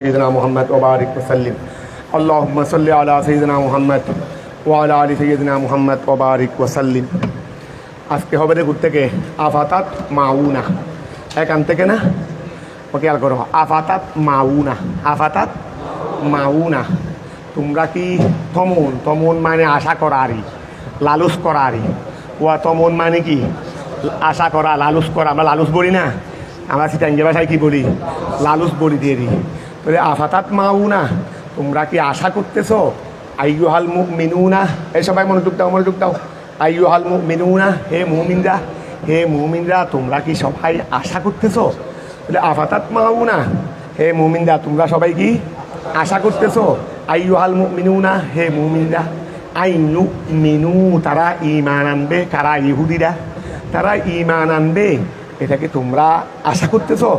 سيدنا محمد وبارك وسلم اللهم صل على سيدنا محمد وعلى آل سيدنا محمد وبارك وسلم আজকে হবে রে থেকে আফাতাত মাউনা এখান থেকে না ওকে খেয়াল করো আফাতাত মাউনা তোমরা কি তমন তমন মানে আশা করারি লালুস করারি ও তমন মানে কি আশা করা লালুস করা আমরা লালুস বলি না আমরা সিটাঙ্গি ভাষায় কি বলি লালুস বলি দিয়ে দিই বলে আফাতাত মাউনা তোমরা কি আশা করতেছো আইয়ুহাল মুমিনুনা এই সবাই মনোযোগ দাও আইয়ুহাল মুমিনুনা হে মুমিনরা তোমরা কি সবাই আশা করতেছো বলে আফাতাত মাউনা হে মুমিনরা তোমরা সবাই কি আশা করতেছো আইয়ুহাল মুমিনুনা হে মুমিনরা আইনু মিনু তারা ঈমান আনবে কারা ইহুদিরা তারা ঈমান আনবে এটাকে তোমরা আশা করতেছো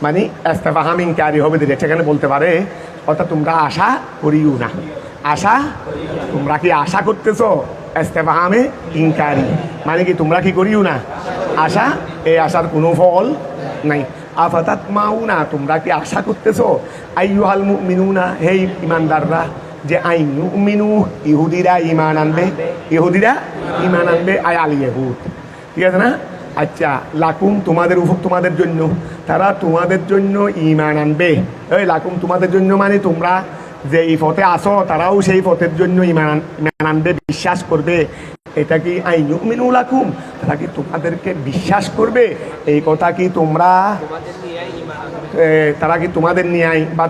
মানে ইস্তেফহাম ইনকারি হবে সেখানে বলতে পারে অর্থাৎ তোমরা আশা করিও না আশা তোমরা কি আশা করতেছো ইস্তেফহামে ইনকারি মানে কি তোমরা কি করিও না আশা এই আশার কোনো ফল নাই আফাতাত মাউনা তোমরা কি আশা করতেছো আইয়ুহাল মুমিনুনা হে ইমানদাররা যে আইনু মিনু ইহুদিরা ঈমান আনবে আয় আল ইহুদ ঠিক আছে না আচ্ছা লাকুম তোমাদের জন্য তারা তোমাদের জন্য ঈমান আনবে ওই লাকুম তোমাদের জন্য মানে তোমরা যে এই পথে আসো তারাও সেই পথের জন্য ঈমান আনবে বিশ্বাস করবে এটা কি আইনু মিনু লাকুম তারা কি তোমাদেরকে বিশ্বাস করবে এই কথা কি তোমরা তারা কি তোমাদের নিয়ে বা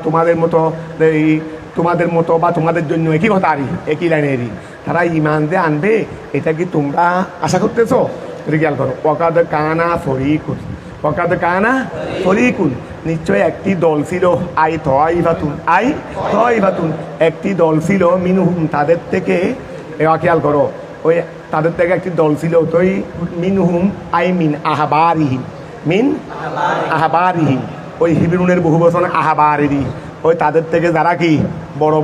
তোমাদের মতো বা তোমাদের জন্য একই কথা একই লাইনেরই তারা ঈমান দিয়ে আনবে এটা কি তোমরা আশা করতেছো খেয়াল করো ওয়াকাদ কানা ফরিকুন নিশ্চয় একটি দল ছিল আই তয়বাতুন একটি দল ছিল মিনহুম তাদের থেকে খেয়াল করো ওই তাদের থেকে একটি দল ছিল তোই মিনহুম আই মিন আহাবারিহিম ওই হিবরুনের বহু বচন আহাবারেরই ওই তাদের থেকে যারা কি বড়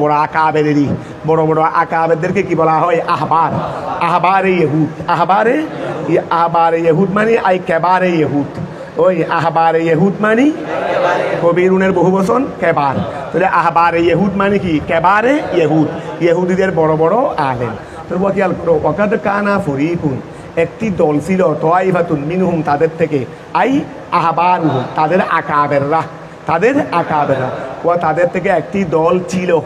বড় আকাবেরদেরকে কি বলা হয় আহবারে ইহুদ মানে আই কেবারে ইহুদ ওই আহবারে ইহুদ মানে কবিরুনের বহু বচন কেবার তাহলে আহবারে ইহুদ মানে কি কেবারে ইহুদিদের বড় বড় আলেম তো খেয়াল করো ওয়াকাদ কানা ফরিকুন একটি দল ছিল তয়বাতুন মিনহুম তাদের থেকে আই আহবারুহুম তাদের আকাবেররা ও তাদের থেকে একটি দল ছিল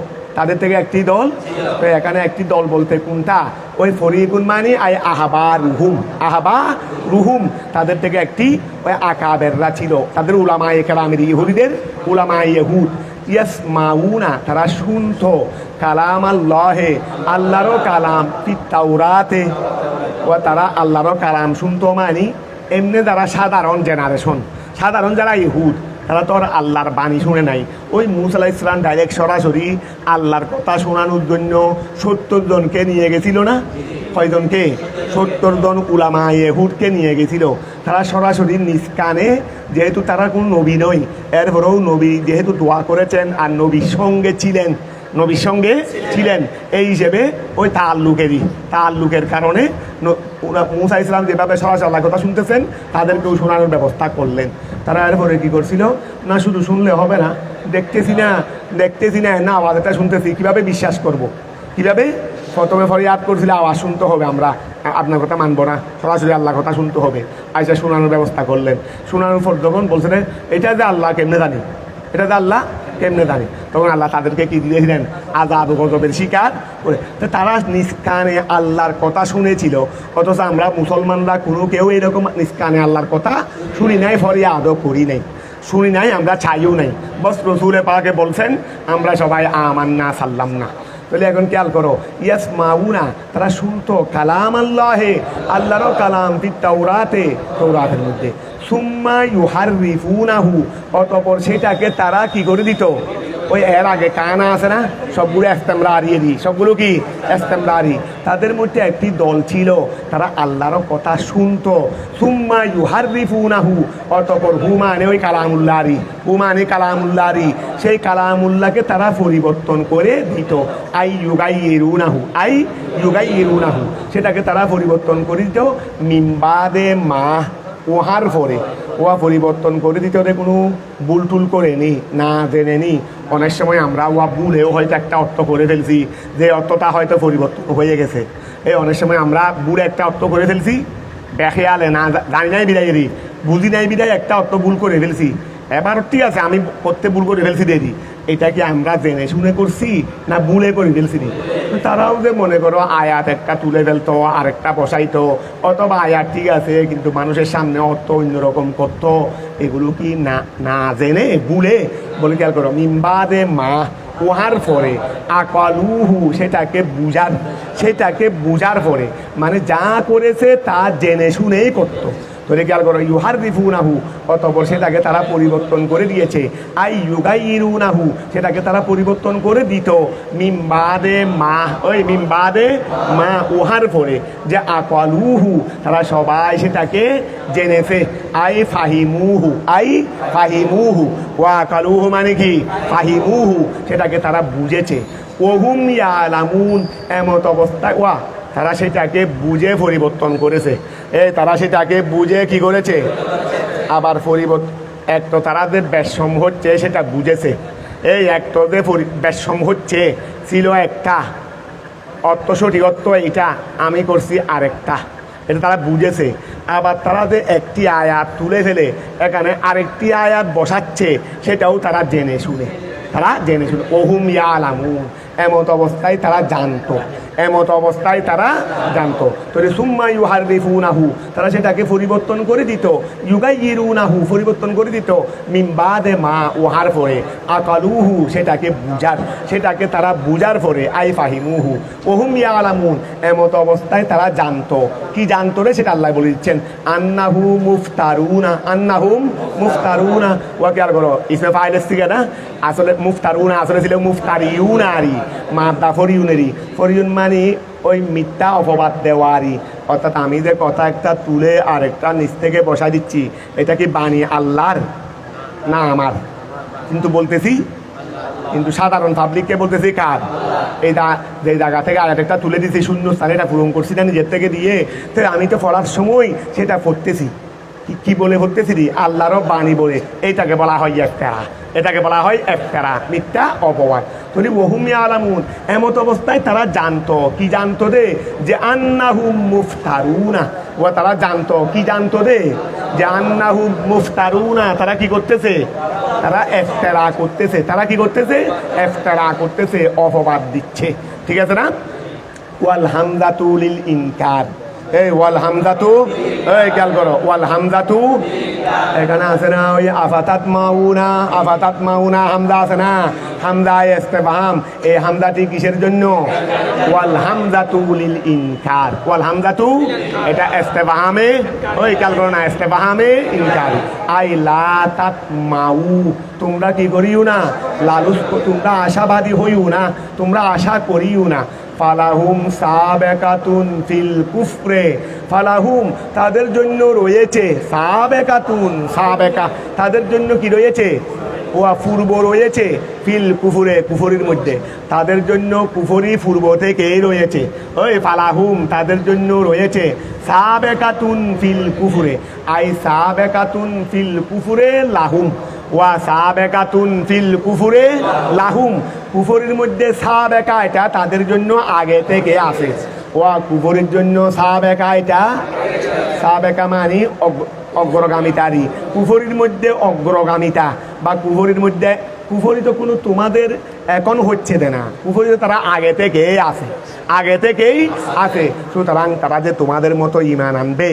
তো এখানে একটি দল বলতে কোনটা ওই ফরিকুন মানে আই আহবারুহুম তাদের থেকে একটি ওই আকাবেররা ছিল তাদের উলামায়ে কেরামের ইহুদিদের উলামায়ে ইহুদ ইয়াসমাউনা তারা শুনতো কালাম আল্লাহর কালাম ফিত তাওরাতে ও তারা আল্লাহর কালাম শুনতো মানে এমনি যারা সাধারণ যারা ইহুদ তারা তো আর আল্লাহর বাণী শুনে নাই ওই মুসা আলাইহিস সালাম ডাইরেক্ট সরাসরি আল্লাহর কথা শোনানোর জন্য 70 জনকে নিয়ে গেছিল না কয়জনকে 70 জন উলামায়ে ইহুদকে নিয়ে গেছিল তারা সরাসরি নিষ্কানে যেহেতু তারা কোনো নবী নয় এরপরেও নবী যেহেতু দোয়া করেছেন আর নবীর সঙ্গে ছিলেন এই হিসেবে ওই তাল্লুকের কারণে মুসা ইসলাম যেভাবে সরাসরি আল্লাহর কথা শুনতেছেন তাদেরকেও শোনানোর ব্যবস্থা করলেন তারা এরপরে কি করছিল না শুধু শুনলে হবে না দেখতেছি না আওয়াজটা শুনতেছি কিভাবে বিশ্বাস করব কিভাবে প্রথমে ফরিয়াদ করছিল আওয়াজ শুনতে হবে আমরা আপনার কথা মানবো না সরাসরি আল্লাহর কথা শুনতে হবে আচ্ছা শোনানোর ব্যবস্থা করলেন শোনানোর পর যখন বলছিলেন এটা যে আল্লাহ কেমনে জানি তখন আল্লাহ তাদেরকে কি দিয়েছিলেন আযাব গজবের শিকার করে তো তারা নিষ্কানে আল্লাহর কথা শুনেছিল অথচ আমরা মুসলমানরা কোনো কেউ এরকম নিষ্কানে আল্লাহর কথা শুনি নাই ফরিয়াদও করি নাই শুনি নাই আমরা চাইও নাই বস রসুল পাকে বলছেন আমরা সবাই আমান্না সাল্লাম না তাহলে এখন খেয়াল করো ইয়াসমাউনা তারা শুনতো কালাম আল্লাহর কালাম ফিত তাওরাতের মধ্যে সুম্মা ইউহাররিফুনাহু অতঃপর সেটাকে তারা কি করে দিত ওই এর আগে কানা আছে না সবগুলো সবগুলো কি ইস্তেমরারি তাদের মধ্যে একটি দল ছিল তারা আল্লাহর কথা শুনতো সুম্মা ইউহাররিফুনাহু অতঃপর হুমানে ওই কালামুল্লাহরি সেই কালামুল্লাহকে তারা পরিবর্তন করে দিত আই ইউগাইয়িরুনাহু সেটাকে তারা পরিবর্তন করে দিত মিম্বাদে মা ওহার পরে ওয়া পরিবর্তন করে দিতে ওদের কোনো ভুল টুল করে নি না জেনে নি। অনেক সময় আমরা ওয়া ভুলেও হয়তো একটা অর্থ করে ফেলছি, যে অর্থটা হয়তো পরিবর্তন হয়ে গেছে। এই অনেক সময় আমরা ভুলে একটা অর্থ করে ফেলছি, বেখেয়ালে না জানি নাই বিদায় দিই, বুঝি নাই বিদায় একটা অর্থ ভুল করে ফেলছি। এবার ঠিক আছে আমি করতে ভুল করে ফেলছি দেরি, এটা কি আমরা জেনে শুনে করছি না ভুলে করে ফেলছি? তারাও যে মনে করো আয়াত একটা তুলে ফেলতো আরেকটা বসাইতো, অথবা আয়াত ঠিক আছে কিন্তু মানুষের সামনে অর্থ অন্যরকম করতো, এগুলো কি না না জেনে ভুলে বলে খেয়াল করো মিম্বাদে মা উহার পরে আকালুহু সেটাকে বুঝার পরে, মানে যা করেছে তা জেনে শুনেই করতো। তোরে খেয়াল করো ইউহাররিফুনাহু, অতঃপর সেটাকে তারা পরিবর্তন করে দিয়েছে। আই ইউগাইরুনাহু, সেটাকে তারা পরিবর্তন করে দিত। মিম্বাদে মা উহার পরে যে আকালুহু, তারা সবাই সেটাকে জেনেছে। আই ফাহিমুহু ওয়া আকালুহু মানে কি ফাহিমুহু, সেটাকে তারা বুঝেছে। ওহুম ইয়ালামুন, এমত অবস্থায় তারা সেটাকে বুঝে পরিবর্তন করেছে। তারা সেটাকে বুঝে কি করেছে আবার পরিবর্তন। এক তো তারাদের বেশম হচ্ছে সেটা বুঝেছে, এক তো যে বেশম হচ্ছে ছিল একটা অর্থ, সঠিক অর্থ এইটা, আমি করছি আরেকটা, এটা তারা বুঝেছে। আবার তারা যে একটি আয়াত তুলে ফেলে এখানে আরেকটি আয়াত বসাচ্ছে, সেটাও তারা জেনে শুনে ওহুম ইয়ালামুন, এমত অবস্থায় তারা জানতো। তো সুম্মা ইউহাররিফুনাহু, তারা সেটাকে পরিবর্তন করে দিত। ইউগাইরুনাহু, পরিবর্তন করে দিত। মিন বাদে মা উহার পরে আকালুহু, সেটাকে তারা বুঝার পরে আই ফাহিমুহু ওহুম ইয়ালামুন, এমত অবস্থায় তারা জানতো। কি জানতো রে সেটা আল্লাহ বলে দিচ্ছেন, আন্নাহুম মুফতারুনা ওয়া কি আর করো ইসমে ফাইলের থেকে না, আসলে মুফতারুনা আসলে ছিল মুফতারিউনারি, মাদা ফরিউন মানে ওই মিথ্যা অপবাদ দেওয়ারই। অর্থাৎ আমি যে কথা একটা তুলে আরেকটা নিচ থেকে বসাই দিচ্ছি, এটা কি বাণী আল্লাহর না আমার? কিন্তু সাধারণ পাবলিককে বলতেছি কার? এইটা যে জায়গা থেকে আরেকটা তুলে দিচ্ছি শূন্য স্থানে, এটা পূরণ করছি না নিজের থেকে দিয়ে, তো আমি তো পড়ার সময় সেটা পড়তেছি, কি বলে পড়তেছি আল্লাহরও বাণী বলে। এটাকে বলা হয় একতারা, মিথ্যা অপবাদ। তবে ওহুম ইয়ালামুন, এমত অবস্থায় তারা জানতো। কি জানতো রে? যে আন্নাহুম মুফতারুনা, তারা জানতো। কি জানতো রে? যে আন্নাহুম মুফতারুনা, তারা কি করতেছে? তারা ইফতারা করতেছে, অপবাদ দিচ্ছে। ঠিক আছে না? ওয়াল হামজাতু লিল ইনকার, ওয়াল হামজাতু, খেয়াল করো, ওয়াল হামজাতু এখানে আছে না, ওই আফাতাত মাউনা হামজা আছে না, হামজা ইস্তেফহাম, এই হামজাটি কিসের জন্য? ওয়াল হামজাতু লিল ইনকার, ওয়াল হামজাতু এটা ইস্তেফহামে, খেয়াল করো না, ইস্তেফহামে ইনকার। আই লা তাতমাউ, তোমরা কি করিও না, তোমরা আশাবাদী হইও না, তোমরা আশা করিও না। ফালাহুম সাবেকাতুন ফিল কুফরে, ফালাহুম তাদের জন্য রয়েছে, সাবেকা তাদের জন্য কি রয়েছে? পূর্ব রয়েছে, ফিল কুফুরে কুফরির মধ্যে, তাদের জন্য কুফরি পূর্ব থেকেই রয়েছে। ফালাহুম তাদের জন্য রয়েছে সাবেকাতুন ফিল কুফুরে, আই সাবেকাতুন ফিল কুফুরে লাহুম, সাবেকাতুন ফিল কুফুরে লাহুম, কুফরির মধ্যে সাবেকা এটা তাদের জন্য আগে থেকে আছে। কুফরির জন্য সাবেকা মানে অগ্রগামিতারই, কুফরির মধ্যে অগ্রগামিতা, বা কুফরি তো কোনো তোমাদের এখন হচ্ছে না, কুফরি তো তারা আগে থেকেই আছে। সুতরাং তারা যে তোমাদের মতো ঈমান আনবে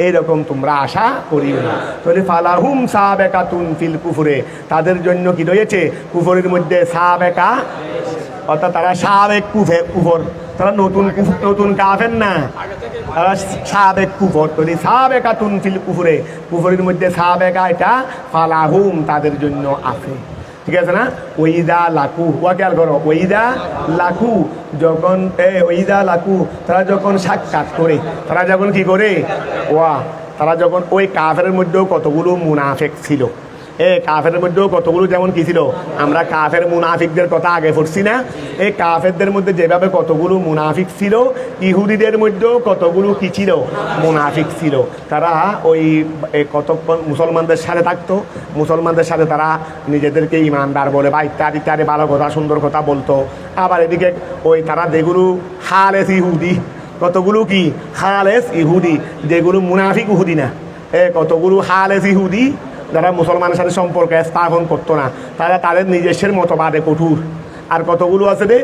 এরকম তোমরা আশা করিও না। তাহলে ফালাহুম সাবেকাতুন ফিল কুফরে, তাদের জন্য কি রয়েছে? কুফরের মধ্যে সাবেকা, অর্থাৎ তারা সাবেক কুফর, তারা নতুন কাফের না, তারা সাবেক কুফর। তাহলে সাবেকাতুন ফিল কুফরে, কুফরের মধ্যে সাবেকা এটা ফালাহুম তাদের জন্য আছে। ঠিক আছে না? ওইদা লাকু, খেয়াল করো, ওইদা লাকু তারা যখন সাক্ষাৎ করে, তারা যখন কি করে, তারা যখন ওই কাফেরের মধ্যেও কতগুলো মুনাফেক ছিল, কাফের মধ্যেও কতগুলো যেমন কি ছিল, আমরা কাফের মুনাফিকদের কথা আগে পড়ছি না? এই কাফেরদের মধ্যে যেভাবে কতগুলো মুনাফিক ছিল, ইহুদিদের মধ্যেও কতগুলো কি ছিল, মুনাফিক ছিল। তারা ওই কতক্ষণ মুসলমানদের সাথে থাকতো, মুসলমানদের সাথে তারা নিজেদেরকে ইমানদার বলে বা ইত্যাদি ইত্যাদি ভালো কথা সুন্দর কথা বলতো। আবার এদিকে ওই তারা যেগুলো খালেস ইহুদি, কতগুলো কি খালেস ইহুদি, যেগুলো মুনাফিক ইহুদি না, কতগুলো খালেস ইহুদি যারা মুসলমানের সাথে সম্পর্ক স্থাপন করতো না, তারা তাদের নিজস্বের মতবাদে কঠোর। আর কতগুলো আছে রে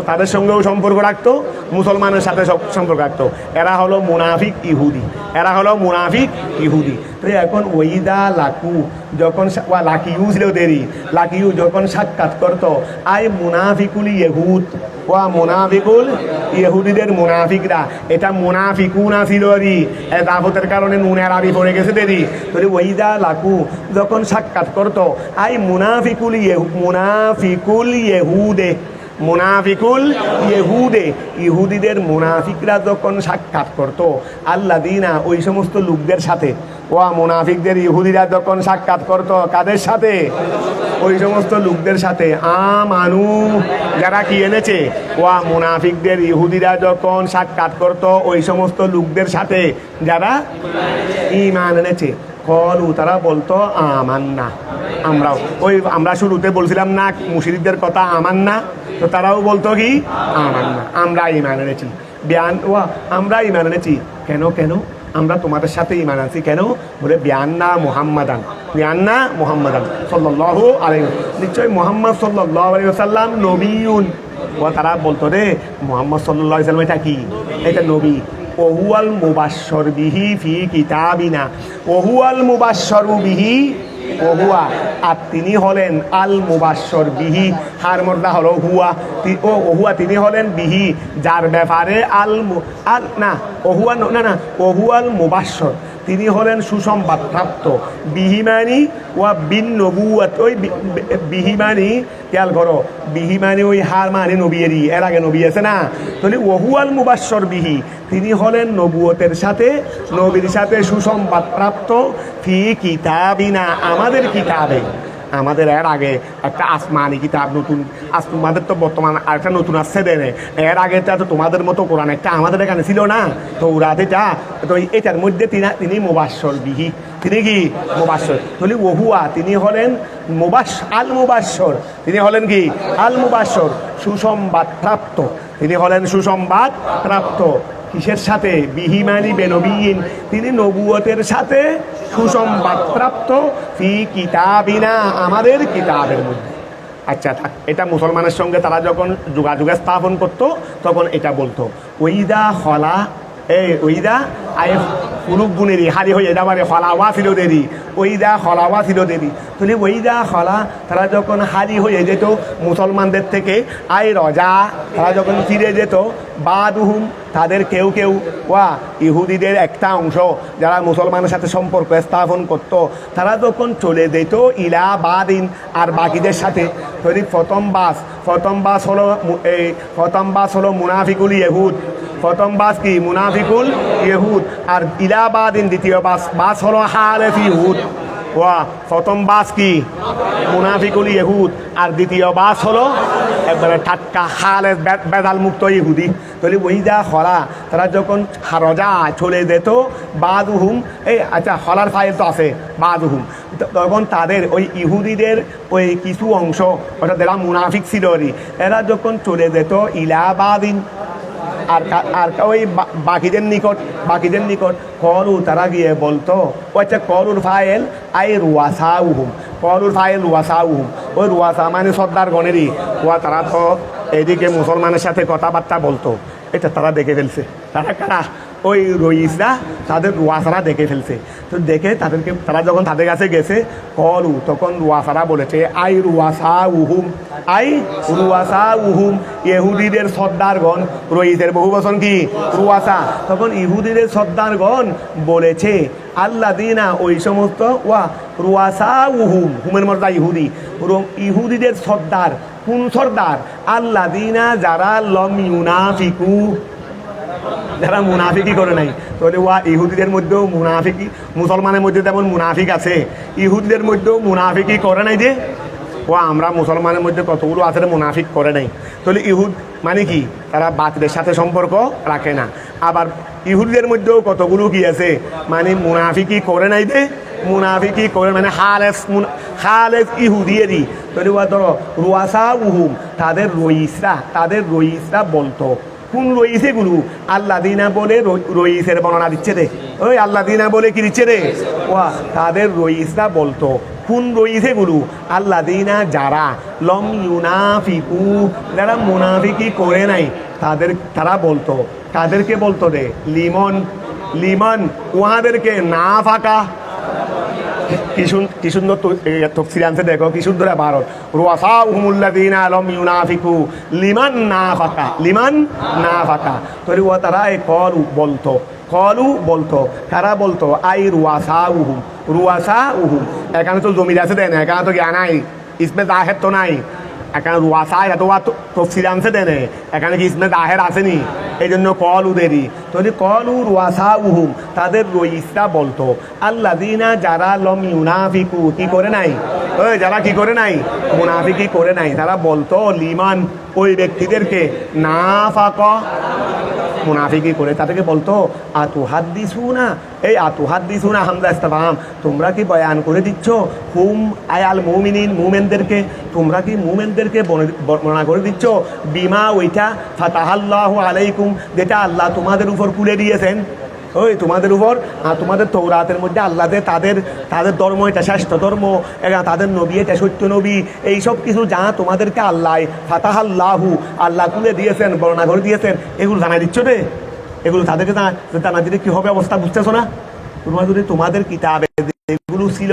তাদের সঙ্গেও সম্পর্ক রাখতো, মুসলমানের সাথে সম্পর্ক রাখতো। এরা হলো মুনাফিক ইহুদি, এরা হলো মুনাফিক ইহুদি। তো এখন ওইদা লাকু যখন লাকিউ ছিল দেরি, লাকিউ যখন সাক্ষাৎ করতো, আই মুনাফিকুল ইহুদ ওয়া মুনাফিকুল ইহুদিদের মুনাফিকরা, এটা মুনাফিকুনা ছিল রি, দাফতের কারণে নুনের আবি পড়ে গেছে দেরি। তো ওইদা লাকু যখন সাক্ষাৎ করতো, আই মুনাফিকুল ইহুদে, মুনাফিকুল ইহুদে, ইহুদিদের মুনাফিকরা যখন সাক্ষাৎ করতো, আল্লাযীনা ওই সমস্ত লোকদের সাথে, ওয়া মুনাফিকদের ইহুদিরা যখন সাক্ষাৎ করতো কাদের সাথে, ওই সমস্ত লোকদের সাথে, আমানু যারা কি এনেছে, ওয়া মুনাফিকদের ইহুদিরা যখন সাক্ষাৎ করতো ওই সমস্ত লোকদের সাথে যারা ঈমান এনেছে, কলু তারা বলতো আমান্না, আমরাও ওই আমরা শুরুতে বলছিলাম না মুশরিকদের কথা আমান্না, তো তারাও বলতো কি আমান্না, আমরা ঈমান এনেছি। বিয়ান ওয়া আমরা ঈমান এনেছি, কেন কেন আমরা তোমাদের সাথে ঈমান আনছি কেন, বলে বিয়ান্না মুহাম্মাদান, বিয়ান্না মুহাম্মাদান সাল্লাল্লাহু আলাইহি, নিশ্চয় মুহাম্মদ সাল্লাল্লাহু আলাইহি ওয়াসাল্লাম নবিয়ুন। ও তারা বলতো রে মুহাম্মদ সাল্লাল্লাহু আলাইহি ওয়াসাল্লাম এটা কি, এটা নবী। ওহুয়াল মুবাশশর বিহি ফি কিতাবিনা, ওহুয়াল মুবাশশরু বিহি, ওহুয়া আর তিনি হলেন আল মুবাশশর বিহি, হার মর্দা হলো হুয়া, ও ওহুয়া তিনি হলেন বিহি যার ব্যাপারে আল না ওহুয়া না না ওহুয়াল মুবাশশর তিনি হলেন সুসংবাদ প্রাপ্ত, বিহিমানি ওয়া বিন নবুয়াত, ওই বিহিমানি খেয়াল করো, বিহিমানি ওই হার মানে নবীরই, এর আগে নবী আছে না, তাহলে ওহুয়াল মুবাশশর বিহি তিনি হলেন নবুয়তের সাথে, নবীর সাথে সুসংবাদ প্রাপ্ত, ফি কিতাবিনা আমাদের কিতাবে, আমাদের এর আগে একটা আসমানি কিতাব নতুন, আমাদের তো বর্তমান আরেকটা নতুন আসছে দেনে, এর আগেটা তো তোমাদের মতো কোরআন একটা আমাদের এখানে ছিল না, তো ওরাতে যা তো এটার মধ্যে তিনি মুবাশশর বিহি, তিনি কি মুবাশশর, তাহলে ওহুয়া তিনি হলেন আল মুবাশশর, তিনি হলেন কি আল মুবাশশর সুসংবাদ প্রাপ্ত, তিনি হলেন সুসংবাদ প্রাপ্ত কিসের সাথে, বিহিমানি বেনবীন তিনি নবুয়তের সাথে সুসংবাদ প্রাপ্ত, ফি কিতাবিনা আমাদের কিতাবের মধ্যে। আচ্ছা থাক, এটা মুসলমানের সঙ্গে তারা যখন যোগাযোগ স্থাপন করতো তখন এটা বলতো, ওইদা হলা ওইদা আয় পুরুষ গুণেরই হারি হয়ে যাবারে হলাওয়া ছিল দেরি, ওইদা হলাওয়া ছিল দেরি, তাহলে ওইদা হলা তারা যখন হারি হয়ে যেত মুসলমানদের থেকে, আয় রজা তারা যখন ফিরে যেত, বাদুহুম তাদের কেউ কেউ, ওয়া ইহুদিদের একটা অংশ যারা মুসলমানের সাথে সম্পর্ক স্থাপন করত, তারা যখন চলে যেত ইলা বাদিন আর বাকিদের সাথে, তাহলে প্রথম বাস হলো মুনাফিকুল ইহুদ, প্রথম বাস কি মুনাফিকুল ইহুদ, আর ইলাবাদিন দ্বিতীয় বাস হলো হালেফ ইহুদ, ওয়া প্রথম বাস কি মুনাফিকুল ইহুদ আর দ্বিতীয় বাস হলো একবারে টাটকা হালেফ বেদাল মুক্ত ইহুদি। তাহলে ওইদা হলা তারা যখন হারজা চলে যেত, বাদুহুম আচ্ছা হলার ফাইল তো আছে বাদুহুম, তখন তাদের ওই ইহুদিদের ওই কিছু অংশ অর্থাৎ যারা মুনাফিক ছিল এরা যখন চলে যেত ইলাবাদিন আর ওই বাকিদের নিকট কলু তারা গিয়ে বলতো, আচ্ছা কলুর ফাইল আই রুয়াসাউহুম, কলুর ফাইল রুয়াসাউহুম, ওই রুয়াসা মানে সর্দার গণেরই, ওয়া তারা তো এদিকে মুসলমানের সাথে কথাবার্তা বলতো, এটা তারা দেখে ফেলছে, তারা কারা ওই রইসরা তাদের রুয়াসারা দেখে ফেলছে, তো দেখে তাদেরকে তারা যখন তাদের কাছে গেছে কলু তখন রুয়াসারা বলেছে আই রুয়াসাউহুম, আই রুয়াসাউহুম ইহুদিদের সর্দারগণ, রইসের বহু বচন কি রুয়াসা, তখন ইহুদিদের সর্দারগণ বলেছে আল্লাযীনা ওই সমস্ত, ওয়া রুয়াসাউহুম হুমের মর্দা ইহুদি, ইহুদিদের সর্দার, কোন সর্দার, আল্লাযীনা যারা লম ইউনাফিকু যারা মুনাফিকি করে নাই। তাহলে ওয়া ইহুদিদের মধ্যেও মুনাফিকি, মুসলমানের মধ্যে যেমন মুনাফিক আছে, ইহুদিদের মধ্যেও মুনাফিকি করে নাই যে ও আমরা মুসলমানের মধ্যে কতগুলো আছে মুনাফিক করে নাই। তাহলে ইহুদ মানে কি, তারা বাতিলের সাথে সম্পর্ক রাখে না। আবার ইহুদিদের মধ্যেও কতগুলো কি আছে মানে মুনাফিকি করে নাই যে, মুনাফিকি করে মানে খালেস ইহুদিয়েরই। তাহলে ওয়া ধরো রুয়াসা উহুম, তাদের রইসরা বলতো, কোন রইসেগুলো আল্লাহ দিনা বলে রইসের বর্ণনা দিচ্ছে রে, ওই আল্লাহ দিনা বলে কি দিচ্ছে রে, ওয়া তাদের রইসরা বলতো, কোন রইসেগুলো আল্লাহ দিনা যারা লম ইউনাফিকু, যারা মুনাফিকি করে নাই তারা বলতো, কাদেরকে বলতো রে, লিমন উহাদেরকে না ফাঁকা। কি সুন্দর তফসির আনছে দেখো, কি সুন্দর ভারত। রুয়াসা উহুমুল্লাযীনা লাম ইউনাফিকু লিমান না ফাঁকা। তোরে ও তারা এই কলু বলতো কারা বলতো, আই রুয়াসা উহুম। এখানে তো জমির আছে দেয় না, এখানে তো জ্ঞান নাই, ইসমে জাহের তো নাই, এখানে রুয়াসা এত তফসির আনছে দেয় না, এখানে কি ইসমে জাহের আসেনি, এই জন্য কলু দেরি। তাহলে কলু রুয়াসা উহুম, তাদের রইসরা বলতো, আল্লাযীনা যারা লম ইউনাফিকু কি করে নাই, ওই যারা কি করে নাই মুনাফিকি করে নাই, তারা বলতো লিমান ওই ব্যক্তিদেরকে না ফাঁকা মুনাফিকি করে, তাদেরকে বলতো আতুহাদ্দিসুনা, এই আতুহাদ্দিসুনা হামজা ইস্তিফহাম, তোমরা কি বয়ান করে দিচ্ছ, হুম আয়াল মুমিনিন মুমেনদেরকে, তোমরা কি মুমেনদেরকে বর্ণনা করে দিচ্ছ, বিমা ওইটা ফাতাহাল্লাহু আলাইকুম, যেটা আল্লাহ তোমাদের উপর খুলে দিয়েছেন, ওই তোমাদের উপর তোমাদের তৌরাতের মধ্যে আল্লাহ তাদের ধর্ম এটা শ্রেষ্ঠ ধর্ম, তাদের নবী এটা সত্য নবী, এইসব কিছু যা তোমাদেরকে আল্লাহ ফাতাহাল্লাহু আল্লাহ খুলে দিয়েছেন, বর্ণনা করে দিয়েছেন, এগুলো জানাই দিচ্ছ রে, এগুলো তাদেরকে জানা দিলে কি হবে অবস্থা বুঝতেছো না? তোমরা যদি তোমাদের কিতাবে যেগুলো ছিল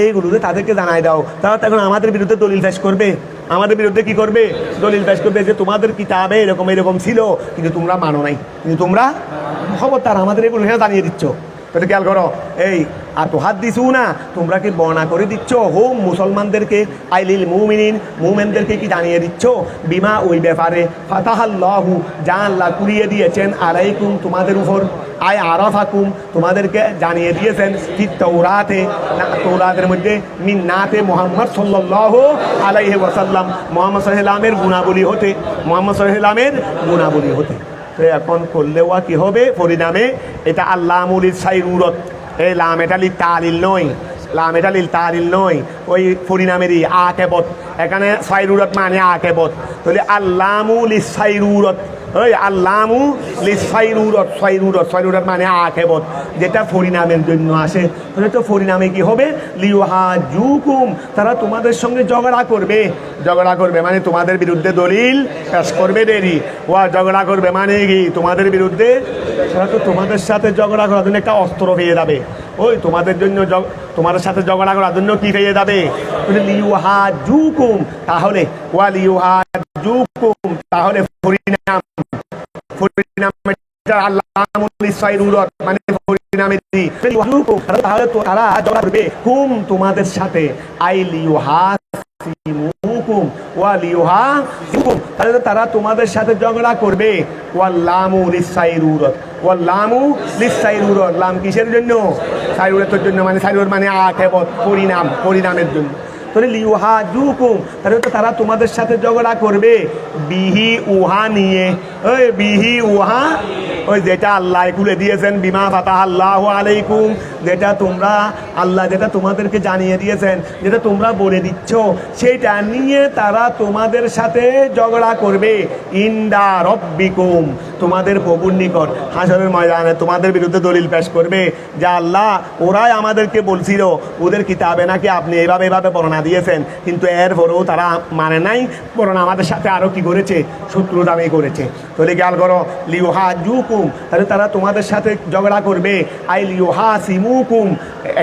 এইগুলোতে তাদেরকে জানাই দাও, তারা তখন আমাদের বিরুদ্ধে দলিল পেশ করবে, আমাদের বিরুদ্ধে কি করবে, দলিল পেশ করবে যে তোমাদের কিতাবে এরকম ছিল, কিন্তু তোমরা মানো নাই, কিন্তু তোমরা খবর তার আমাদের এগুলো জানিয়ে দিচ্ছ। তাহলে খেয়াল করো, এই আতুহাদ্দিসুনা তোমরা কি বর্ণনা করে দিচ্ছ, হোম মুসলমানদেরকে, আইলিল মুমিনিন মুমেনদেরকে কি জানিয়ে দিচ্ছ, বিমা ওই ব্যাপারে ফাতাহাল্লাহু যা আল্লাহ কুড়িয়ে দিয়েছেন, আলাইকুম তোমাদের উপর, আয় আরাফাকুম তোমাদেরকে জানিয়ে দিয়েছেন, তৌরাতের মধ্যে মিন্নাতে মুহাম্মদ সাল্লাল্লাহু আলাইহি ওয়াসাল্লাম, মুহাম্মদ সাল্লাল্লাহু আলাইহি গুণাবলী হতে। তো এখন করলে ওয়া কি হবে পরিণামে, এটা আল্লামুল সাইরুরত, এই লাম এটা লিল তালিল নয়, ওই পরিণামেরই আকেবত, এখানে সাইরুরত মানে আকেবত, তাহলে আল্লামুল সাইরুরত, ওই আল্লামু সাইরুরত মানে আকেবত, যেটা পরিণামের জন্য আসে। তাহলে তো পরিণামে কি হবে, লিউহাজুকুম তারা তোমাদের সঙ্গে ঝগড়া করবে মানে তোমাদের বিরুদ্ধে দলিল পেশ করবে, দেরি ওয়া ঝগড়া করবে মানে কি তোমাদের বিরুদ্ধে, তারা তো তোমাদের সাথে ঝগড়া করার জন্য একটা অস্ত্র পেয়ে যাবে, ওই তোমাদের জন্য তোমাদের সাথে ঝগড়া করার জন্য কি পেয়ে যাবে, লিউহাজুকুম, তাহলে ওয়া লিউহাজুকুম তাহলে পরিণাম মানে তাহলে তারা ঝগড়া করবে হুম তোমাদের সাথে, তাহলে তারা তোমাদের সাথে ঝগড়া করবে, লাম কিসের জন্য, সাইরুরতের জন্য, মানে সাইরুর মানে আকেবত পরিণামের জন্য। তাহলে লিউহাজুকুম তাহলে তো তারা তোমাদের সাথে ঝগড়া করবে, বিহি উহা নিয়ে, ওই বিহি উহা ওই যেটা আল্লাহ খুলে দিয়েছেন, বিমা ফাতাহাল্লাহু আলাইকুম, যেটা তোমরা আল্লাহ যেটা তোমাদেরকে জানিয়ে দিয়েছেন, যেটা তোমরা বলে দিচ্ছ, সেটা নিয়ে তারা তোমাদের সাথে ঝগড়া করবে, ইনদা রব্বিকুম তোমাদের প্রভুর নিকট, হাসরের ময়দানে তোমাদের বিরুদ্ধে দলিল পেশ করবে যে আল্লাহ ওরাই আমাদেরকে বলছিল ওদের কিতাবে নাকি আপনি এভাবে বর্ণনা দিয়েছেন, কিন্তু এরপরেও তারা মানে নাই, বরং আমাদের সাথে আরো কি করেছে, শত্রুতামি করেছে। তাহলে খেয়াল করো, লিউহাজুকুম তাহলে তারা তোমাদের সাথে ঝগড়া করবে, আই লিউহাসিমুকুম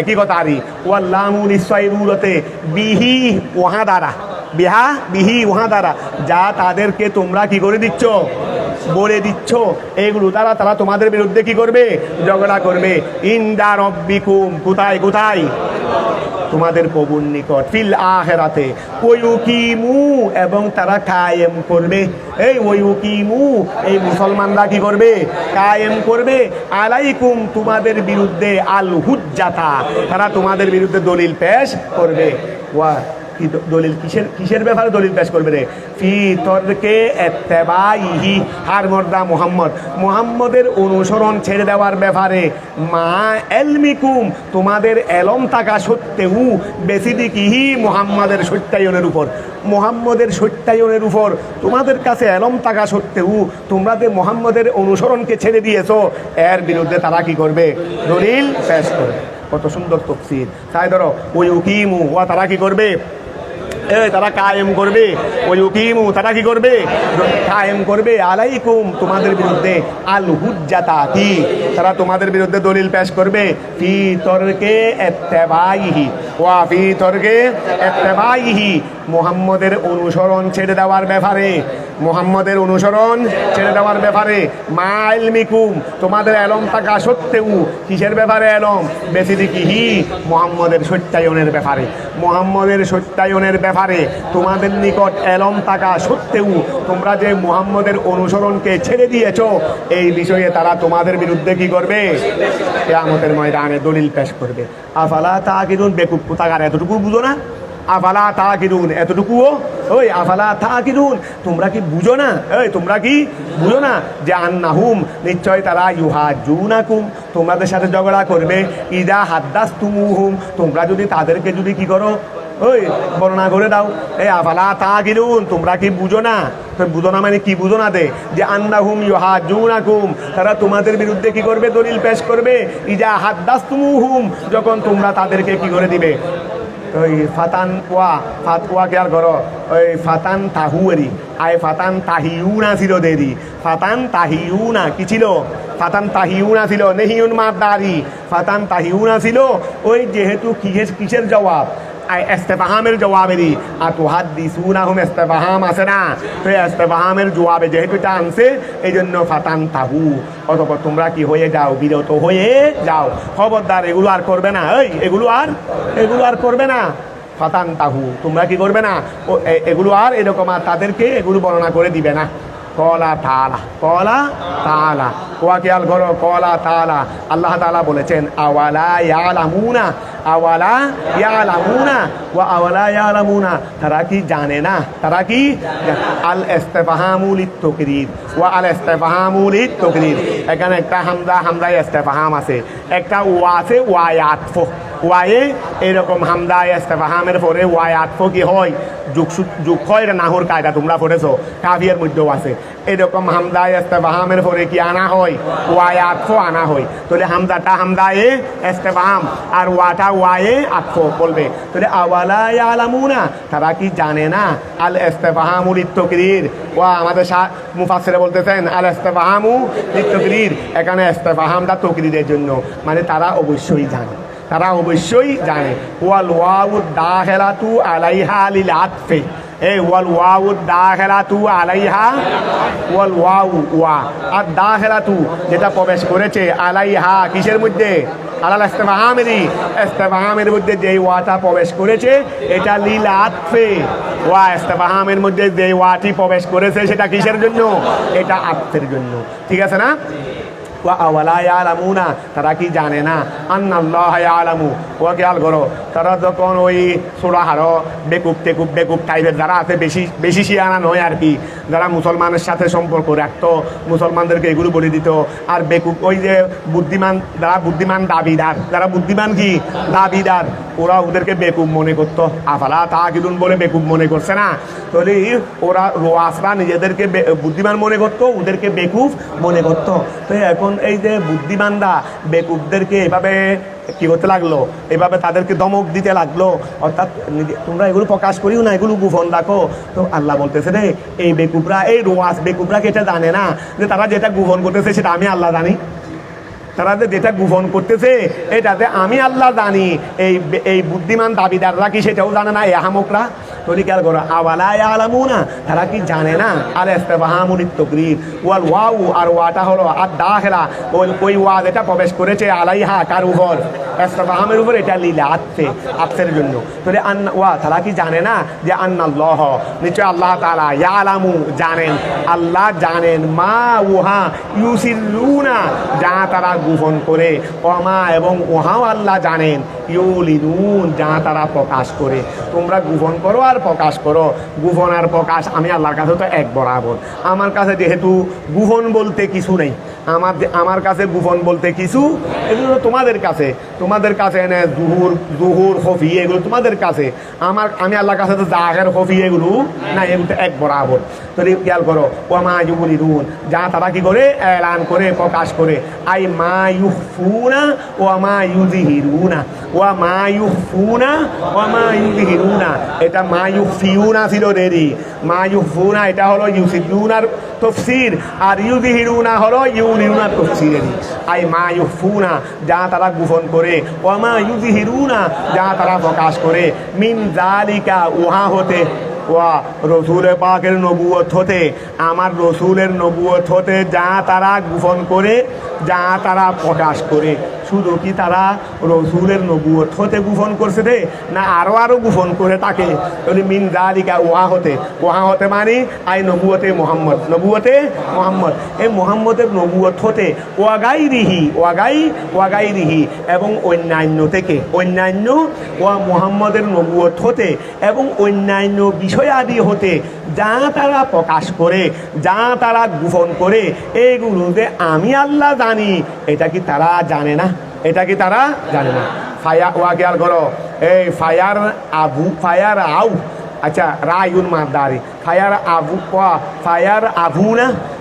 একই কথা, আরি ওয়াল্লামুল সাইরুরতে বিহি উহা দ্বারা যা তাদেরকে তোমরা কি করে দিচ্ছ, বলে দিচ্ছ এগুলো তারা তারা তোমাদের বিরুদ্ধে কি করবে? ঝগড়া করবে। ইনদা রব্বিকুম, কোথায় কোথায়? তোমাদের প্রভুর নিকট। ফিল আখিরাতে ওয়ুকিমু, এবং তারা কায়েম করবে। এই ওয়ুকিমু, এই মুসলমানরা কি করবে? কায়েম করবে। আলাইকুম, তোমাদের বিরুদ্ধে আল হুজ্জাতা, তারা তোমাদের বিরুদ্ধে দলিল পেশ করবে। ওয়া কি দলিল? কিসের ব্যাপারে দলিল পেশ করবে রে? ফি তরকে ইত্তেবাইহি, আর মর্দা মুহাম্মদের অনুসরণ ছেড়ে দেওয়ার ব্যাপারে। মা এলমিকুম, তোমাদের এলম থাকা সত্ত্বেও, বেসিদিকিহি, মুহাম্মাদের সত্যায়নের উপর, মুহাম্মদের সত্যায়নের উপর তোমাদের কাছে এলম থাকা সত্ত্বেও তোমরা যে মুহাম্মদের অনুসরণকে ছেড়ে দিয়েছো, এর বিরুদ্ধে তারা কি করবে? দলিল পেশ করবে। কত সুন্দর তাফসীর। তাই ধরো ওই উকিমু, ওয়া তারা কি করবে? তারা কায়েম করবে। ওই উকিমু, তারা কি করবে? কায়েম করবে। আলাইকুম, তোমাদের বিরুদ্ধে আল হুজ্জাতা, কি? তারা তোমাদের বিরুদ্ধে দলিল পেশ করবে। ফি তরকে ইত্তেবাইহি, ওয়া ফি তরকে ইত্তেবাইহি, মুহাম্মদের অনুসরণ ছেড়ে দেওয়ার ব্যাপারে, মুহাম্মদের অনুসরণ ছেড়ে দেওয়ার ব্যাপারে। মা ইলমিকুম, তোমাদের এলম থাকা সত্ত্বেও, কিসের ব্যাপারে এলম? বেসিদিকিহি, মুহাম্মদের সত্যায়নের ব্যাপারে। মুহাম্মদের সত্যায়নের ব্যাপারে তোমাদের নিকট এলম থাকা সত্ত্বেও তোমরা যে মুহাম্মদের অনুসরণকে ছেড়ে দিয়েছ, এই বিষয়ে তারা তোমাদের বিরুদ্ধে কি করবে? কিয়ামতের ময়দানে দলিল পেশ করবে। আফালা তাকিলুন, বেকুব কোথাকার, এতটুকু বুঝো না? আফালা তাকিলুন, এতটুকুও ওই আফালা তাকিলুন, তোমরা কি বুঝো না? তোমরা কি বুঝো না যে আন্নাহুম, নিশ্চয় তারা ইউহাজুনাকুম, তোমাদের সাথে ঝগড়া করবে। ইদা হাদ্দাসতুমুহুম, তোমরা যদি তাদেরকে যদি কি করো? বর্ণনা করে দাও। আফালা তাকিলুন, তোমরা কি বুঝো না? বুঝো না মানে কি বুঝো না? যে আন্নাহুম ইউহাজুনাকুম, তারা তোমাদের বিরুদ্ধে কি করবে? দলিল পেশ করবে। ইদা হাদ্দাসতুমুহুম, যখন তোমরা তাদেরকে কি করে দিবে? ওই ফাতান ওয়া ফাতওয়া কে আর করো, ওই ফাতান তাহুয়ারি, আয় ফাতান তাহিউনা ছিল দেরি। ফাতান তাহিউনা কি ছিল? ফাতান তাহিউনা ছিল, নেহিউন মাদারি। ফাতান তাহিউনা ছিল ওই যেহেতু কিসের জবাব? ইস্তেফহামের জবাবেরই। আর তুহাদ্দিসুনাহুম, ইস্তেফহাম আছে না? তো ইস্তেফহামের জবাবে যেহেতু এটা আনছে, এই জন্য ফাতান তাহু, অতঃপর তোমরা কি হয়ে যাও? বিরত হয়ে যাও। খবরদার, এগুলো আর করবে না। এগুলো আর করবে না। ফাতান তাহু, তোমরা কি করবে না? এগুলো আর এরকম আর তাদেরকে এগুলো বর্ণনা করে দিবে না। কলা তাআলা, কলা তাআলা, ওয়া খেয়াল করো, কলা তাআলা, আল্লাহ তাআলা বলেছেন আওয়ালা ইয়ালামুনা, আওয়ালা ইয়ালামুনা, ওয়া আওয়ালা ইয়ালামুনা, তারা কি জানে না? তারা কি? আল ইস্তিফহামু লিত-তাকরীর, ওয়া আল ইস্তিফহামু লিত-তাকরীর, এখানে একটা হামজা ইস্তিফহাম আছে, একটা ওয়া আছে, ওয়ায়ে আতফ। ওয়ায়ে এরকম হামজা ইস্তিফহামের পরে ওয়ায়ে আতফ কি হয়? যুগ হয়। এটা নাহর কায়দা তোমরা পড়েছো, কাফিয়ার মধ্যেও আছে। এরকম হামজা ইস্তিফহামের পরে কি আনা হয়? ওয়ায়ে আতফ আনা হয়। তাহলে হামজাটা হামজায়ে ইস্তিফহাম আর ওয়াটা ওয়ায়ে আতফ বলবে। তাহলে আওয়ালা ইয়ালামুনা, তারা কি জানে না? আল ইস্তিফহামু লিত-তাকরীর, ওয়া আমাদের মুফাসসিরে বলতেছেন আল ইস্তিফহামু লিত-তাকরীর, এখানে ইস্তিফহামটা তাকরীরের জন্য, মানে তারা অবশ্যই জানে, তারা অবশ্যই জানে। ওয়াল ওয়াউ দাখিলাতু আলাইহা লিল আতফি, ওয়াল ওয়াউ দাখিলাতু আলাইহা, ওয়াল ওয়াউ ওয়া আর দাখিলাতু, যেটা প্রবেশ করেছে, আলাইহা কিসের মধ্যে? আলাল ইস্তিফহামেরই, ইস্তিফহামের মধ্যে যেই ওয়াটা প্রবেশ করেছে এটা লিল আতফে। ওয়া ইস্তিফহামের মধ্যে যেই ওয়াটি প্রবেশ করেছে সেটা কিসের জন্য? এটা আতফের জন্য। ঠিক আছে না? ওয়া আওয়ালা ইয়ালামুনা, তারা কি জানে না? আন্নাল্লাহা ইয়ালামু, ওয়া খেয়াল করো, তারা যখন ওই সুরাহারো বেকুব টাইপের যারা আছে, বেশি শিয়ানা নয় আর কি, যারা মুসলমানের সাথে সম্পর্ক রাখতো, মুসলমানদেরকে এগুলো বলে দিত। আর বেকুব ওই যে বুদ্ধিমান, যারা বুদ্ধিমান দাবিদার, যারা বুদ্ধিমান কি দাবিদার, ওরা ওদেরকে বেকুব মনে করতো। আফালা তাকিলুন বলে বেকুব মনে করছে না? তাহলে ওরা রোয়াসরা নিজেদেরকে বুদ্ধিমান মনে করতো, ওদেরকে বেকুব মনে করতো। তো এখন এই যে বুদ্ধিমানরা বেকুবদেরকে এভাবে কি করতে লাগলো? এভাবে তাদেরকে দমক দিতে লাগলো, অর্থাৎ তোমরা এগুলো প্রকাশ করিও না, এগুলো গোপন রাখো। তো আল্লাহ বলতেছে রে, এই বেকুবরা, এই রোয়াস বেকুবরা কি এটা জানে না যে তারা যেটা গোপন করতেছে সেটা আমি আল্লাহ জানি? তারা যেটা গোপন করতেছে এটাতে আমি আল্লাহ জানি। এই বুদ্ধিমান দাবিদাররা কি সেটাও জানে না? এই আহামকরা তোর খেয়াল করো আওয়ালা ইয়ালামুনা, তারা কি জানে না? আল ইস্তিফহামুত তাকরীর ওয়াল ওয়াউ, আর ওয়াটা হলো আর দাখিলা, ওই ওয়া যেটা প্রবেশ করেছে আলাইহা কার উপর, ইস্তিফহামের উপর, এটা লিলা আতফের জন্য। তাহলে আন্না ওয়া, তারা কি জানে না যে আন্নাল্লাহ, নিশ্চয় আল্লাহ তাআলা, ইয়ালামু জানেন, আল্লাহ জানেন, মা উহা, ইউসিরুনা যা তারা গোপন করে, ওমা এবং উহাও আল্লাহ জানেন, ইউলিনুন যা তারা প্রকাশ করে। তোমরা গোপন করো আর প্রকাশ করো, গোপন আর প্রকাশ আমি আল্লাহর কাছে তো এক বরাবর। আমার কাছে যেহেতু গোপন বলতে কিছু নেই, আমার কাছে গোপন বলতে কিছু, এগুলো তোমাদের কাছে এনে জুহুর খফি এগুলো তোমাদের কাছে, আমি আল্লাহর কাছে তো জাহের খফি এগুলো না, এগুলো এক বরাবর। তো খেয়াল করো ওমা ইউলিনুন যা তারা কি করে, এলান করে, প্রকাশ করে, আই মা ইউখফুনা ওমা ইউযহিরুনা, ওয়া মা ইউখফুনা ওমা ইউযহিরুনা। এটা মা ইউখফিউনা ছিল দেরি, মা ইউখফুনা এটা হলো ইউসিরুনার তাফসীর, আর ইউযহিরুনা হলো ইউলিনুনার তাফসীর। আই মা ইউখফুনা যা তারা গোপন করে, ওয়া মা ইউযহিরুনা যা তারা প্রকাশ করে, মিন যালিকা উহা হতে, ওয়া রসুল পাকের নবুয়ত হতে, আমার রসুলের নবুয়ত হতে যা তারা গোপন করে, যা তারা প্রকাশ করে। শুধু কি তারা রসুলের নবুয়ত হতে গোপন করছে দে, না আরো গোপন করে তাকে? মিন যালিকা ওহা হতে মানে আই নবুয়তে মোহাম্মদ, এই মোহাম্মদের নবুয়ত হতে, ওয়াগাইরিহি এবং অন্যান্য থেকে, অন্যান্য ওয়া মোহাম্মদের নবুয়ত হতে এবং অন্যান্য বিষয়াদি হতে যা তারা প্রকাশ করে, যা তারা গোপন করে, এইগুলো যে আমি আল্লাহ জানি, এটা কি তারা জানে না? ওয়া খেয়াল করো, এই ফায়ার আউ, আচ্ছা রায়ুন মাদারি,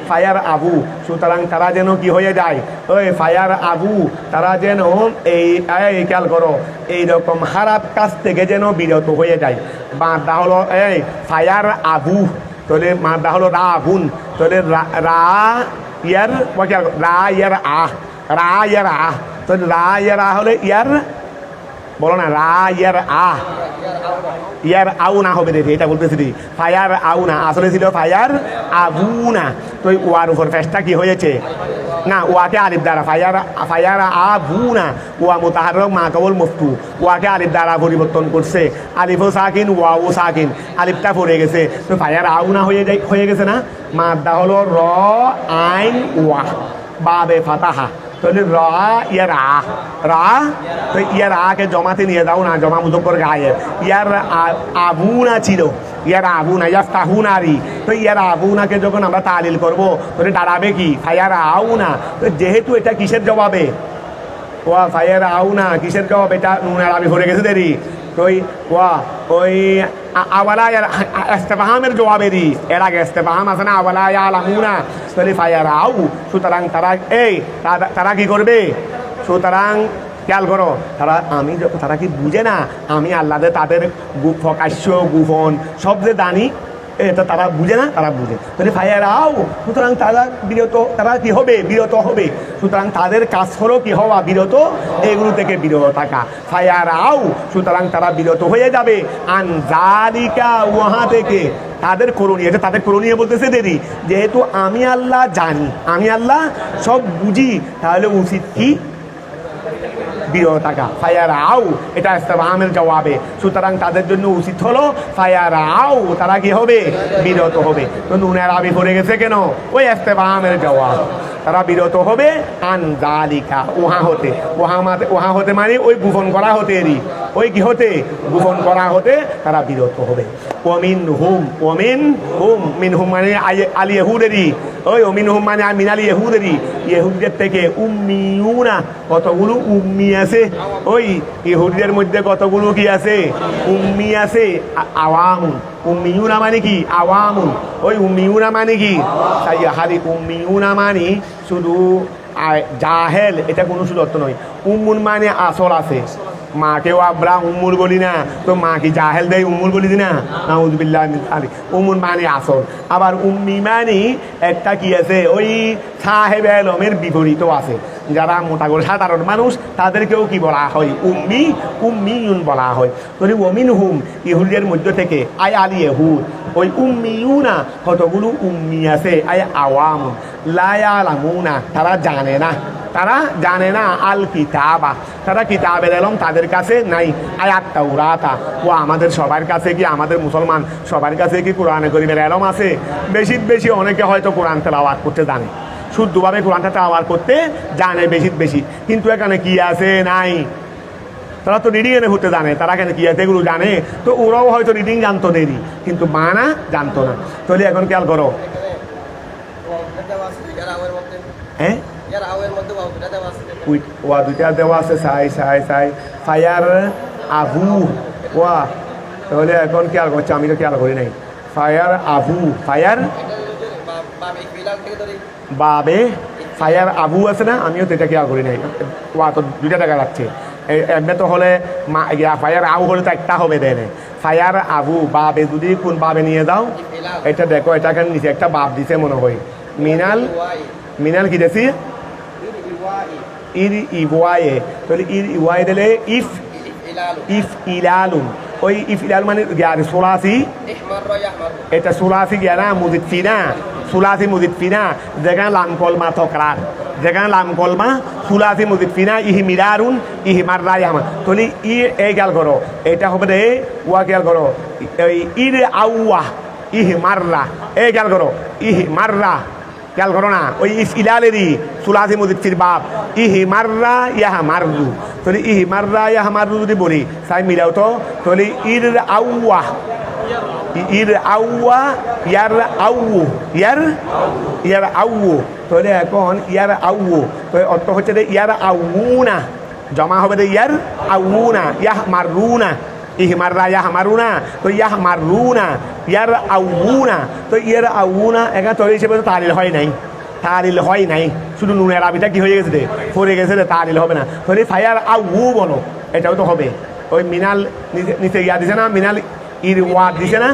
ফায়ার আবু, সুতরাং তারা যেন কি হয়ে যায়, ওই ফায়ার আবু, তারা যেন এই খেয়াল করো এইরকম খারাপ কাজ থেকে যেন বিরত হয়ে যায়। মাদা হলো এই ফায়ার আবু, তাহলে মাদা হলো রা আগুন, তাহলে রা ইয়ার আহ, তো রা ইয়ার আহ হলে ইয়ার, বলো না রা ইয়ার আউ না হবে দেখি, এটা বলতেছি ফায়ার আউ না, আসলে ছিল ফায়ার আবু না। তো ওয়ার উপর ফেসটা কি হয়েছে না, ওয়াকে আলিফ দ্বারা ফায়ার আবু না, ওয়া মুতাহাররক মা কবল মুফতু, ওয়াকে আলিফ দ্বারা পরিবর্তন করছে, আলিফও সাকিন ওয়াও সাকিন, আলিফটা পড়ে গেছে, তো ফায়ার আউ না হয়ে গেছে না। মাদ্দা হলো র আইন ওয়া, বাবে ফাতাহা, তাহলে তো ইয়ার আকে জমাতে নিয়ে যাও না, জমা মুজক্কর গায়ে, ইয়ার আবুনা ছিল, ইয়ার আবুনা ইয়াফতাহুনারি, তো ইয়ার আবুনাকে যখন আমরা তালিল করবো তাহলে দাঁড়াবে কি ফায়ার আউনা। তো যেহেতু এটা কিসের জবাবে, ওয়া ফায়ার আউনা কিসের জবাব, এটা নুন আরবি পড়ে গেছে দেরি, তো ওই আওয়ালা ইস্তিফহামের জবাবেরই, এর আগে ইস্তিফহাম আছে না, আওয়ালা ইয়ালামুনা, তাহলে ফায়ার আউ, সুতরাং তারা কি করবে, সুতরাং খেয়াল করো তারা কি বুঝে না আমি আল্লাহ তাদের প্রকাশ্য গোপন সব যে জানি, এটা তারা বুঝে না, তারা বুঝে। তাহলে ফায়ার আউ, সুতরাং তারা কি হবে, বিরত হবে। সুতরাং তাদের কাজ হলো কি হওয়া, বিরত, এগুলো থেকে বিরত থাকা। ফায়ার আউ, সুতরাং তারা বিরত হয়ে যাবে, আন যালিকা ওহা থেকে, তাদের করণীয়, এটা তাদের করণীয় বলতেছে দেরি, যেহেতু আমি আল্লাহ জানি, আমি আল্লাহ সব বুঝি, তাহলে উচিত কি বিরত থাকা। ফায়ার আউ, এটা ইস্তিফহামের জবাবে, সুতরাং তাদের জন্য উচিত হলো ফায়ার আউ, তারা কি হবে, বিরত হবে। তো নুনের আবি পড়ে গেছে কেন, ওই ইস্তিফহামের জবাব, তারা বিরত হবে আন যালিকা ওহা হতে মানে ওই গোপন করা হতে, ওই কি হতে, গোপন করা হতে তারা বিরত হবে। মিন হুম মানে আল ইহুদেরই, ওই মিন হুম মানে মিনাল ইহুদেরই, ইহুদিদের থেকে, উম্মিউনা কতগুলো উম্মি আছে, ওই ইহুদিদের মধ্যে কতগুলো কি আছে, উম্মি আছে, আওয়ামুন, উম্মিউনা মানে কি আওয়ামুন, ওই উম্মিউনা মানে কি, তাই হারি উম্মিউনা মানে শুধু জাহেল, এটা কোনো শুধু অর্থ নয়। উম্মুন মানে আসল আছে, মাকেও আমরা উম্মুর বলি না, তো মা কি জাহেল দেয় উম্মুর বলি দি না? নাউযুবিল্লাহ মিন যালিক। উম্মুর মানে আসল। আবার উম্মি মানে একটা কি আছে, ওই সাহেব এলমের বিপরীত আছে। যারা মোটা করে সাধারণ মানুষ তাদেরকেও কি বলা হয়? উম্মি, উম্মিউন বলা হয়। তো ওমিনহুম ইহুদিদের মধ্য থেকে আই আল ইহুদ, ওই উম্মিউনা কতগুলো উম্মি আছে, আই আওয়াম লা ইয়ালামুনা তারা জানে না, তারা জানে না আল কিতাবা, তারা কিতাবের এলম তাদের কাছে নাই। আয়াত তাওরাতা, ও আমাদের সবার কাছে কি, আমাদের মুসলমান সবার কাছে কি কোরআনে করিমের এলম আছে? বেশি বেশি অনেকে হয়তো কোরআন তেলাওয়াত করতে জানে, শুদ্ধভাবে কোরআনটা তেলাওয়াত করতে জানে বেশি বেশি, কিন্তু এখানে কি আছে নাই। তারা তো রিডিং এনে ঘুরতে জানে, তারা কেন কি আছে এগুলো জানে, তো ওরাও হয়তো রিডিং জানতো দেরি, কিন্তু মানা জানতো না। তাহলে এখন খেয়াল করো, হ্যাঁ ওয়া দুইটা দেওয়া আছে, সাই সাই সাই ফায়ার আবু ওয়া। তাহলে এখন খেয়াল করছে, আমি তো খেয়াল করি নাই। ফায়ার আবু, ফায়ার বাবে ফায়ার আবু আছে না, আমিও তো এটা খেয়াল করি নাই। ওয়া তো দুইটা টাকা লাগছে, এমনি তো হলে ফায়ার আবু হলে তো একটা হবে দেনে। ফায়ার আবু বাবে যদি কোন বাবে নিয়ে দাও, এটা দেখো, এটা এখানে নিচে একটা বাপ দিছে মনে হয়। মিনাল, মিনাল কি দিয়েছি? ইর ইওয়ায়ে, তাহলে ইর ইওয়ায়ে দিলে ইফ, ইফ ইলালুন, ওই ইফ ইলাল মানে সুলাসি, এটা সুলাসি গিয়া না মুজিদ ফিনা, সুলাসি মুজিদ ফিনা, যেখানে লাম কলমা তকরার, যেখানে লাম কলমা সুলাসি মুজিদ ফিনা, ইহি মিরারুন ইহি মাররা ইয়ামা। তাহলে ই এই খেয়াল করো, এটা হবে রে ওয়া, খেয়াল করো এই ইর আউয়া ইহি মাররা, এই খেয়াল করো ইহি মাররা, খেয়াল করো না, ওই ইফ ইলালেরই সুলাসি মুজিদ ফির বাপ ইহি মাররা ইয়াহা মাররু। তাহলে ইহি মাররা ইয়াহা মাররু যদি বলি তাই মিলাও তো, তাহলে ইর আউয়া, ইর আউয়া ইয়ার আউ, ইয়ার ইয়ার আউ, তাহলে এখন ইয়ার আউ, তো অর্থ হচ্ছে যে ইয়ার আউনা, জমা হবে যে ইয়ার আউনা, ইয়াহ মাররুনা, ইহমাররা ইয়াহ মারুনা, তো ইয়াহ মাররুনা, ইয়ার আউনা, তো ইয়ার আউনা এখানে তৈরি হিসেবে তো তালিল হয় নাই, তালিল হয় নাই, শুধু নুনের আবিটা কি হয়ে গেছে রে, পড়ে গেছে রে, তালিল হবে না। তাহলে ফায়ার আউ বলো, এটাও তো হবে। ওই মিনাল নিচে ইয়া দিছে না, মিনাল ইর ওয়া দিছে না,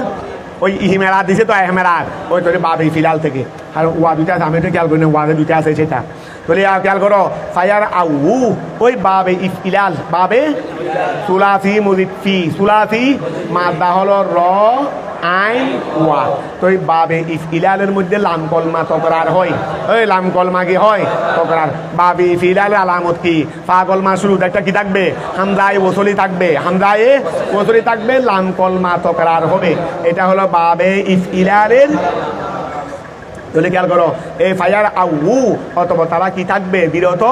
ওই ইহিমেরা দিছে তো এহমেরার, ওই তোর বাবে ফিলাল থেকে, আর ওয়া দুইটা আছে, আমি তো খেয়াল করি না ওয়াদের দুইটা আছে সেটা। তাহলে খেয়াল করো ফায়ার আউ, ওই বাবে ইফ ইলাল, বাবে সুলাসি মুজিদ ফি, সুলাসি মাদা হলো র আইন ওয়া, তো এই বাবে ইফ ইলালের মধ্যে লাম কলমা তকরার হয়, ওই লাম কলমা কি হয় তকরার। বাবে ইফ ইলালের আলামত কি, ফা কলমা শুরুতে একটা কি থাকবে, হামজায়ে ওসলি থাকবে, হামজায়ে ওসলি থাকবে, লাম কলমা তকরার হবে, এটা হলো বাবে ইফ ইলালের। তাহলে খেয়াল করো এই ফায়ার আউ, অথবা তারা কি থাকবে, বিরত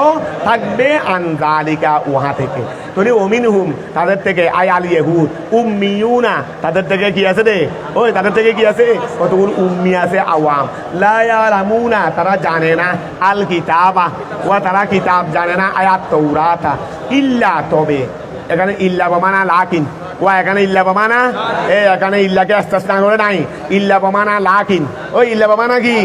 থাকবে, আনজালিকা উহা থেকে। তাহলে ওমিনহুম তাদের থেকে, আই আল ইহুদ, উম্মিউনা তাদের থেকে কি আছে রে, ওই তাদের থেকে কি আছে, কতগুলো উম্মি আছে আওয়াম, লা ইয়ালামুনা তারা জানে না, আল কিতাবা ওয়া তারা কিতাব জানে না, আয়াত তাওরাতা, ইল্লা তবে, এখানে ইল্লা বমানা লাকিন, ওয়া এখানে ইল্লা বমানা, এখানে ইল্লাকে আস্তে করে নাই, ইল্লা বমানা লাকিন, ওই ইল্লা বমানা কি,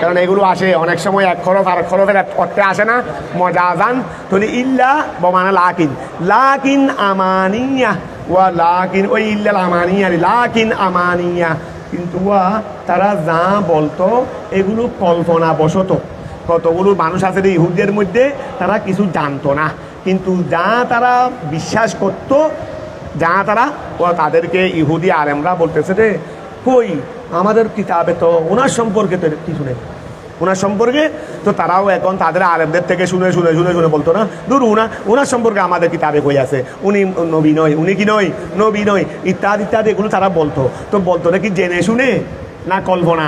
কারণ এগুলো আসে অনেক সময় এক খরফ আর খরফের অর্থে আসে না, মজাজান। তাহলে ইল্লা বমানা লাকিন, লাকিন আমানিয়া, ওয়া লাকিন, ওই ইল্লা আমানিয়া, লাকিন আমানিয়া, কিন্তু ওয়া তারা যা বলতো এগুলো কল্পনা বশত। কতগুলো মানুষ আছে ইহুদিদের মধ্যে তারা কিছু জানতো না, কিন্তু যা তারা বিশ্বাস করতো, যা তারা ও তাদেরকে ইহুদি আলেমরা বলতেছে যে কই আমাদের কিতাবে তো ওনার সম্পর্কে তো কিছু নেই, ওনার সম্পর্কে তো তারাও এখন তাদের আলেমদের থেকে শুনে শুনে শুনে শুনে বলতো না, দূর ওনার সম্পর্কে আমাদের কিতাবে কই আছে, উনি নবী নয়, উনি কি নয়, নবী নয়, ইত্যাদি ইত্যাদি এগুলো তারা বলতো। তো বলতো নাকি জেনে শুনে না কল্পনা,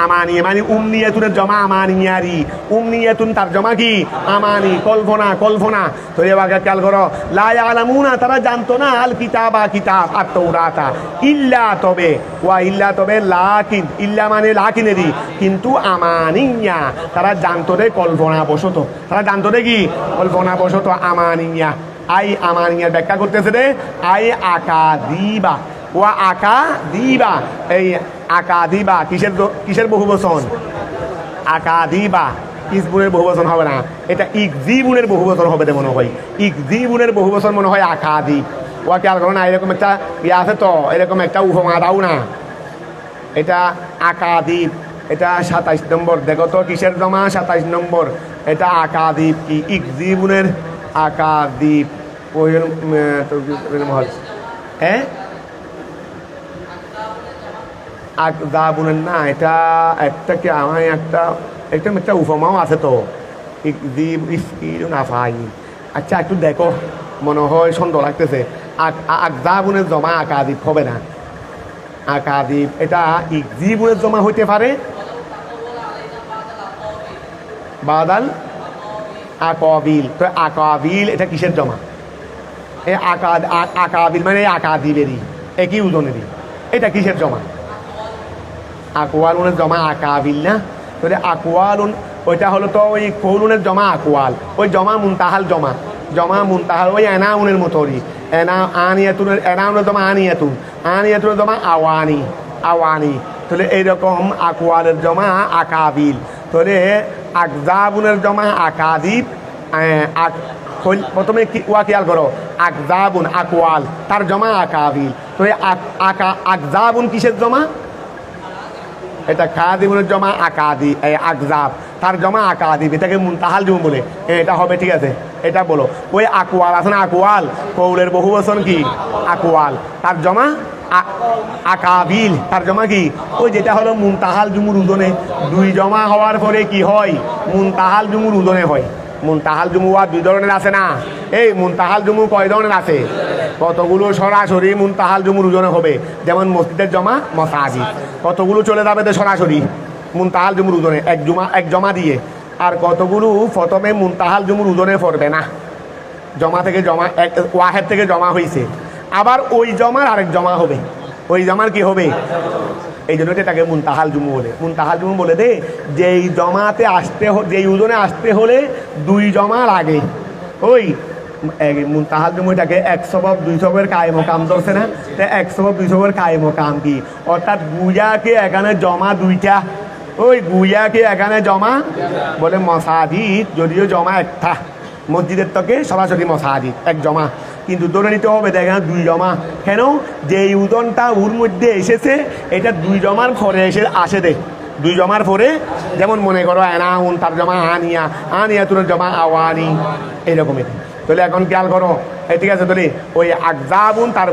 আমানি মানে উমনিয়াতুনের জমা আমানিয়ারি, উমনিয়াতুন তার জমা কি আমানি, কল্পনা কল্পনা। তো এবার খেয়াল করো লা ইয়ালামুনা তারা জানতো না, আল কিতাবা কিতাব, আর তাওরাতা, ইল্লা তবে, ওয়া ইল্লা তবে লাকিন, ইল্লা মানে লাকিনেরই, কিন্তু আমানিয়া তারা জানতো রে কল্পনা বশত, তারা জানতো রে কি কল্পনা বশত, আমানিয়া। আই আমানিয়ার ব্যাখ্যা করতেছে রে, আই আকাদিবা, ওয়া আকাদিবা, এই আকাদিবা কিসের কিসের বহুবচন, আকাদিবা, ইসবুনের বহু বচন হবে না, এটা ইকজিবুনের বহু বচন হবে মনে হয়। ইকজিবুনের বহু বচন মনে হয় আকাদিব। ওয়া খেয়াল করো না, এরকম একটা ইয়ে আছে তো, এরকম একটা উপমা দাও না। এটা আকাদিব, এটা 27 নম্বর। দেখো তো কিসের জমা? 27 নম্বর। এটা আকাদিব কি? ইকজিবুনের আকাদিব। হ্যাঁ, আকযাবুনের না, এটা একটা কি আমার একটা উপমাও আছে তো, ইকজিব ইফকিরুন আফাইল। আচ্ছা একটু দেখো, মনে হয় সন্দেহ লাগতেছে। আকযাবুনের জমা আকাদিব হবে না। আকাদিব এটা ইকজিবুনের জমা হইতে পারে বাদাল আকাবিল। তো আকাবিল এটা কিসের জমা? এই আকাবিল মানে আকাদিবেরই, একই ওজনেরই। এটা কিসের জমা? আকওয়ালুনের জমা আকাবিল না? তাহলে আকওয়ালুন ওইটা হলো তো ওই কৌলুনের জমা আকওয়াল, ওই জমা মুনতাহাল জমা, জমা মুনতাহাল ওই এনাউনের মতোরই। আনিয়াতুনের এনাউনের জমা আনিয়াতুন, আনিয়াতুনের জমা আওয়ানি, আওয়ানি। তাহলে এইরকম আকওয়ালের জমা আকাবিল। তাহলে আকযাবুনের জমা আকাদিব। প্রথমে ওয়া খেয়াল করো, আকযাবুন আকওয়াল, তার জমা আকাবিল। তো এই আকযাবুন কিসের জমা? এটা কাদিবুনের জমা আকাদি, আকযাব, তার জমা আকাদিব, এটাকে মুনতাহাল জুম বলে। এটা হবে, ঠিক আছে, এটা বলো। ওই আকওয়াল আছে না, আকওয়াল, কৌলের বহু বচন কি? আকওয়াল, তার জমা আকাবিল, তার জমা কি? ওই যেটা হলো মুনতাহাল জুমুর উজনে, দুই জমা হওয়ার পরে কি হয়? মুনতাহাল জুমুর উজনে হয়। মুনতাহাল জুমু আর দুই ধরনের আছে না? এই মুনতাহাল জুমু কয় ধরনের আছে? কতগুলো সরাসরি মুনতাহাল জুমুর উজনে হবে, যেমন মসজিদের জমা মসাজিদ। কতগুলো চলে যাবে তো সরাসরি মুনতাহাল জুমুর উজনে এক জমা দিয়ে। আর কতগুলো প্রথমে মুনতাহাল জুমুর উজনে পড়বে না, জমা থেকে জমা, ওয়াহেদ থেকে জমা হয়েছে, আবার ওই জমার আরেক জমা হবে, ওই জমার কি হবে? এই জন্য এটাকে মুনতাহাল জুমু বলে। মুনতাহাল জুমু বলে দে যেই জমাতে আসতে, যেই ওজনে আসতে হলে দুই জমা লাগে। ওই মুনতাহাল জুমু এটাকে 1 সবব 2 সবের কায়েম ও কাম ধরছে না? 1 সবব 2 সবের কায়েম ও কাম কি? অর্থাৎ গুয়াকে এখানে জমা দুইটা, ওই গুয়াকে এখানে জমা বলে মসাজিদ, যদিও জমা একটা। মসজিদের থেকে সরাসরি মসাজিদ এক জমা, কিন্তু ধরে নিতে হবে দেখেন দুই জমা। কেন? যে উদনটা ওর মধ্যে এসেছে এটা দুই জমার পরে আসে দে, দুই জমার পরে। যেমন মনে করো এনাউন, তার জমা আনিয়া, আনিয়াতুনের জমা আওয়ানি, এইরকমই। তাহলে এখন খেয়াল করো, ঠিক আছে, তাহলে ওই আকযাবুন তার